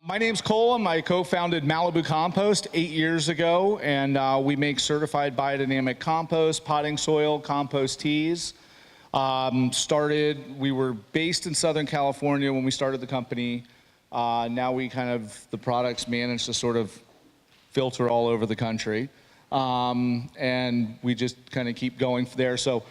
My name's Colum. I co-founded Malibu Compost 8 years ago, and we make certified biodynamic compost, potting soil, compost teas. We were based in Southern California when we started the company. Now the products manage to sort of filter all over the country. And we just kind of keep going there. So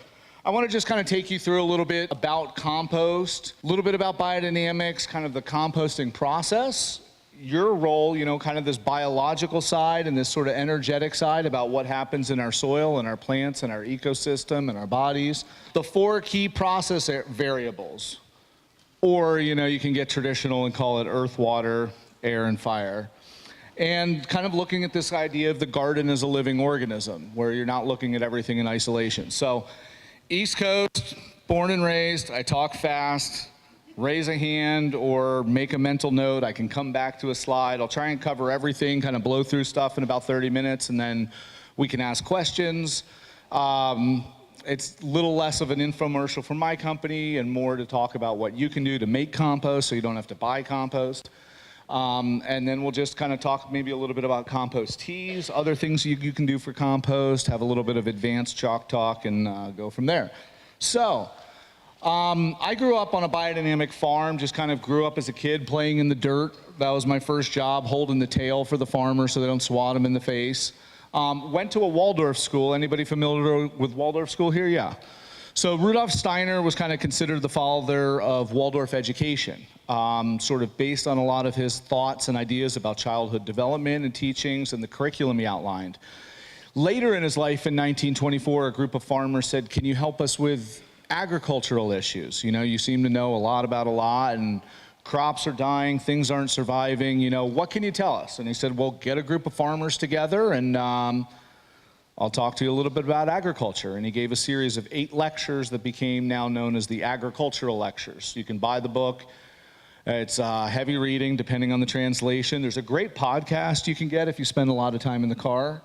I want to just kind of take you through a little bit about compost, a little bit about biodynamics, kind of the composting process, your role, kind of this biological side and this sort of energetic side about what happens in our soil and our plants and our ecosystem and our bodies. The 4 key process variables, or, you can get traditional and call it earth, water, air, and fire. And kind of looking at this idea of the garden as a living organism, where you're not looking at everything in isolation. So East Coast, born and raised, I talk fast, raise a hand or make a mental note. I can come back to a slide. I'll try and cover everything, kind of blow through stuff in about 30 minutes, and then we can ask questions. It's a little less of an infomercial for my company and more to talk about what you can do to make compost so you don't have to buy compost. And then we'll just kind of talk maybe a little bit about compost teas, other things you can do for compost, have a little bit of advanced chalk talk, and go from there. So I grew up on a biodynamic farm, just kind of grew up as a kid playing in the dirt. That was my first job, holding the tail for the farmer so they don't swat him in the face. Went to a Waldorf school. Anybody familiar with Waldorf school here? Yeah. So Rudolf Steiner was kind of considered the father of Waldorf education, sort of based on a lot of his thoughts and ideas about childhood development and teachings and the curriculum he outlined. Later in his life in 1924, a group of farmers said, "Can you help us with agricultural issues? You seem to know a lot about a lot, and crops are dying, things aren't surviving, what can you tell us?" And he said, "Well, get a group of farmers together and I'll talk to you a little bit about agriculture." And he gave a series of 8 lectures that became now known as the agricultural lectures. You can buy the book. It's heavy reading depending on the translation. There's a great podcast you can get if you spend a lot of time in the car.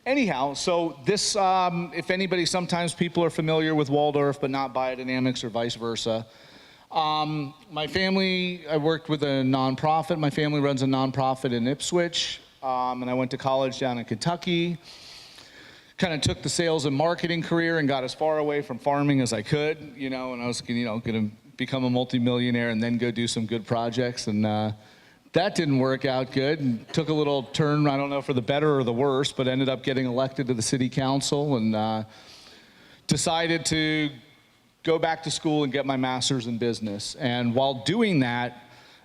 Anyhow, so this, if anybody, sometimes people are familiar with Waldorf but not biodynamics or vice versa. My family, I worked with a nonprofit. My family runs a nonprofit in Ipswich, and I went to college down in Kentucky. Kind of took the sales and marketing career and got as far away from farming as I could, and I was, going to become a multimillionaire and then go do some good projects. And that didn't work out good, and took a little turn, I don't know, for the better or the worse, but ended up getting elected to the city council and decided to go back to school and get my master's in business. And while doing that,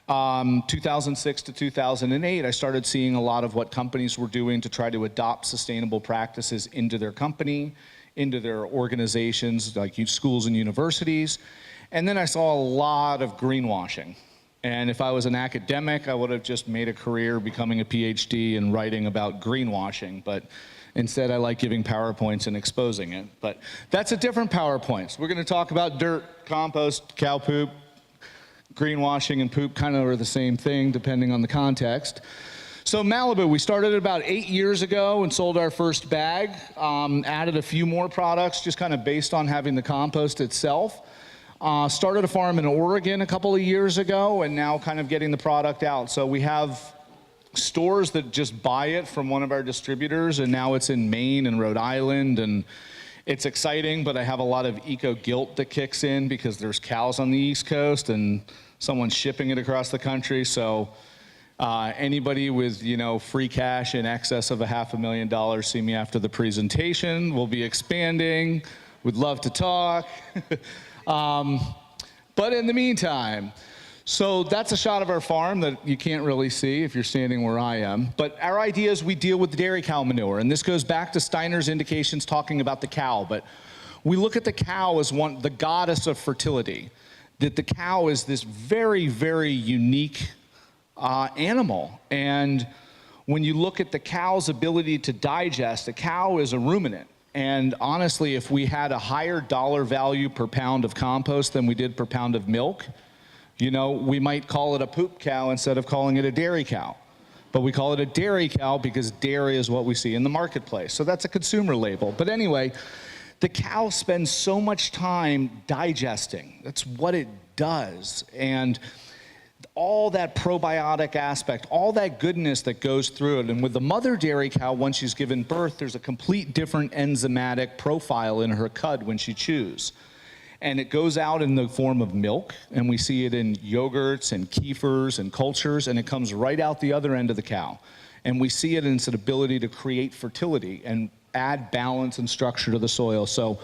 2006 to 2008, I started seeing a lot of what companies were doing to try to adopt sustainable practices into their company, into their organizations, like schools and universities. And then I saw a lot of greenwashing. And if I was an academic, I would have just made a career becoming a PhD and writing about greenwashing. But instead, I like giving PowerPoints and exposing it. But that's a different PowerPoint. We're going to talk about dirt, compost, cow poop. Greenwashing and poop kind of are the same thing depending on the context. So Malibu, we started about 8 years ago and sold our first bag, added a few more products just kind of based on having the compost itself. Started a farm in Oregon a couple of years ago and now kind of getting the product out. So we have stores that just buy it from one of our distributors, and now it's in Maine and Rhode Island, and it's exciting, but I have a lot of eco-guilt that kicks in because there's cows on the East Coast and someone's shipping it across the country. So anybody with, free cash in excess of $500,000, see me after the presentation. We'll be expanding. We'd love to talk. But in the meantime, so that's a shot of our farm that you can't really see if you're standing where I am. But our idea is we deal with the dairy cow manure. And this goes back to Steiner's indications talking about the cow. But we look at the cow as the goddess of fertility. That the cow is this very, very unique animal. And when you look at the cow's ability to digest, a cow is a ruminant. And honestly, if we had a higher dollar value per pound of compost than we did per pound of milk, we might call it a poop cow instead of calling it a dairy cow. But we call it a dairy cow because dairy is what we see in the marketplace. So that's a consumer label. But anyway, the cow spends so much time digesting. That's what it does. And all that probiotic aspect, all that goodness that goes through it. And with the mother dairy cow, once she's given birth, there's a complete different enzymatic profile in her cud when she chews. And it goes out in the form of milk, and we see it in yogurts and kefirs and cultures, and it comes right out the other end of the cow. And we see it in its ability to create fertility and add balance and structure to the soil. So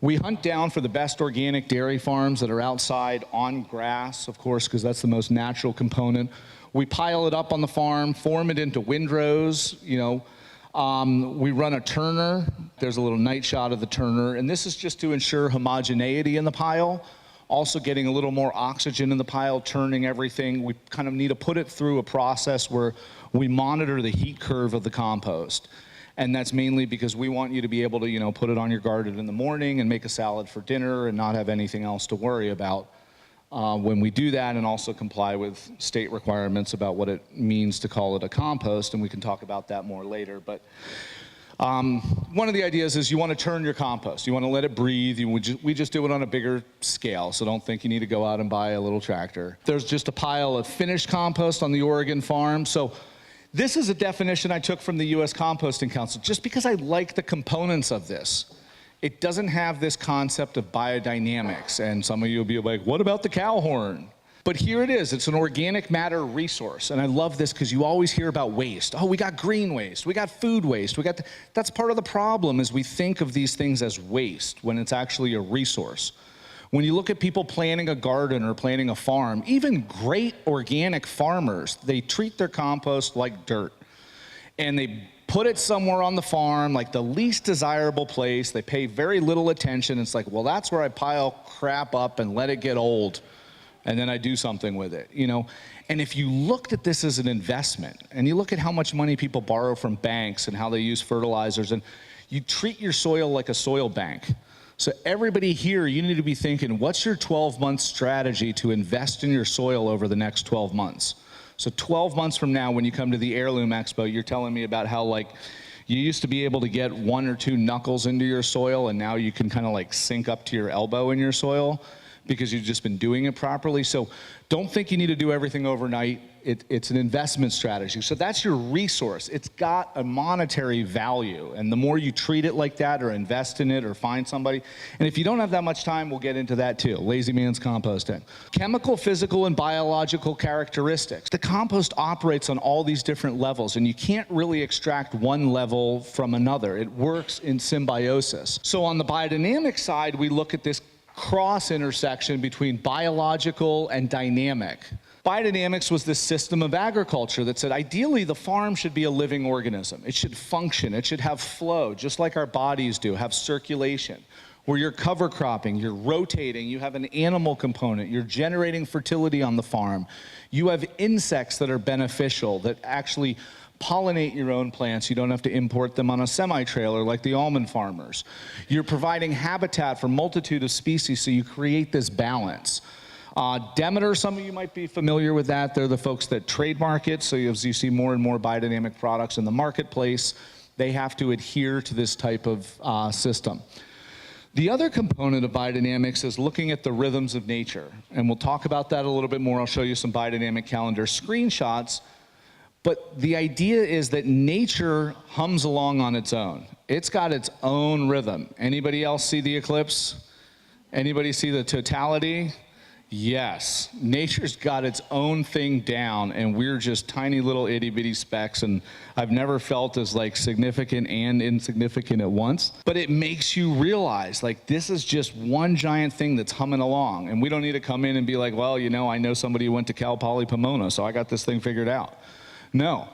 we hunt down for the best organic dairy farms that are outside on grass, of course, because that's the most natural component. We pile it up on the farm, form it into windrows, you know. We run a turner. There's a little night shot of the turner, and this is just to ensure homogeneity in the pile. Also getting a little more oxygen in the pile, turning everything. We kind of need to put it through a process where we monitor the heat curve of the compost. And that's mainly because we want you to be able to, you know, put it on your garden in the morning and make a salad for dinner and not have anything else to worry about when we do that, and also comply with state requirements about what it means to call it a compost, and we can talk about that more later. But one of the ideas is you want to turn your compost. You want to let it breathe. We just do it on a bigger scale, so don't think you need to go out and buy a little tractor. There's just a pile of finished compost on the Oregon farm. So this is a definition I took from the U.S. Composting Council, just because I like the components of this. It doesn't have this concept of biodynamics, and some of you will be like, what about the cow horn? But here it is. It's an organic matter resource, and I love this because you always hear about waste. Oh, we got green waste, we got food waste, that's part of the problem, is we think of these things as waste when it's actually a resource. When you look at people planting a garden or planting a farm, even great organic farmers, they treat their compost like dirt, and they put it somewhere on the farm, like the least desirable place. They pay very little attention. It's like, well, that's where I pile crap up and let it get old, and then I do something with it, you know? And if you looked at this as an investment, and you look at how much money people borrow from banks and how they use fertilizers, and you treat your soil like a soil bank. So everybody here, you need to be thinking, what's your 12-month strategy to invest in your soil over the next 12 months? So 12 months from now, when you come to the Heirloom Expo, you're telling me about how, like, you used to be able to get 1 or 2 knuckles into your soil, and now you can kind of like sink up to your elbow in your soil because you've just been doing it properly. So don't think you need to do everything overnight. It's an investment strategy. So that's your resource. It's got a monetary value, and the more you treat it like that or invest in it or find somebody, and if you don't have that much time, we'll get into that too. Lazy man's composting. Chemical, physical, and biological characteristics. The compost operates on all these different levels, and you can't really extract one level from another. It works in symbiosis. So on the biodynamic side, we look at this cross intersection between biological and dynamic. Biodynamics was this system of agriculture that said ideally the farm should be a living organism. It should function, it should have flow, just like our bodies do, have circulation. Where you're cover cropping, you're rotating, you have an animal component, you're generating fertility on the farm. You have insects that are beneficial, that actually pollinate your own plants. You don't have to import them on a semi-trailer like the almond farmers. You're providing habitat for a multitude of species, so you create this balance. Demeter, some of you might be familiar with that. They're the folks that trademark it, so as you see more and more biodynamic products in the marketplace, they have to adhere to this type of system. The other component of biodynamics is looking at the rhythms of nature, and we'll talk about that a little bit more. I'll show you some biodynamic calendar screenshots. But the idea is that nature hums along on its own. It's got its own rhythm. Anybody else see the eclipse? Anybody see the totality? Yes, nature's got its own thing down, and we're just tiny little itty bitty specks, and I've never felt as like significant and insignificant at once. But it makes you realize, like, this is just one giant thing that's humming along, and we don't need to come in and be like, well, you know, I know somebody who went to Cal Poly Pomona, so I got this thing figured out. No,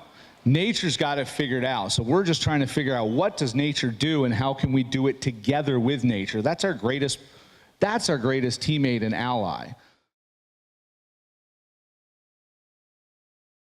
nature's got it figured out. So we're just trying to figure out, what does nature do and how can we do it together with nature? That's our greatest teammate and ally.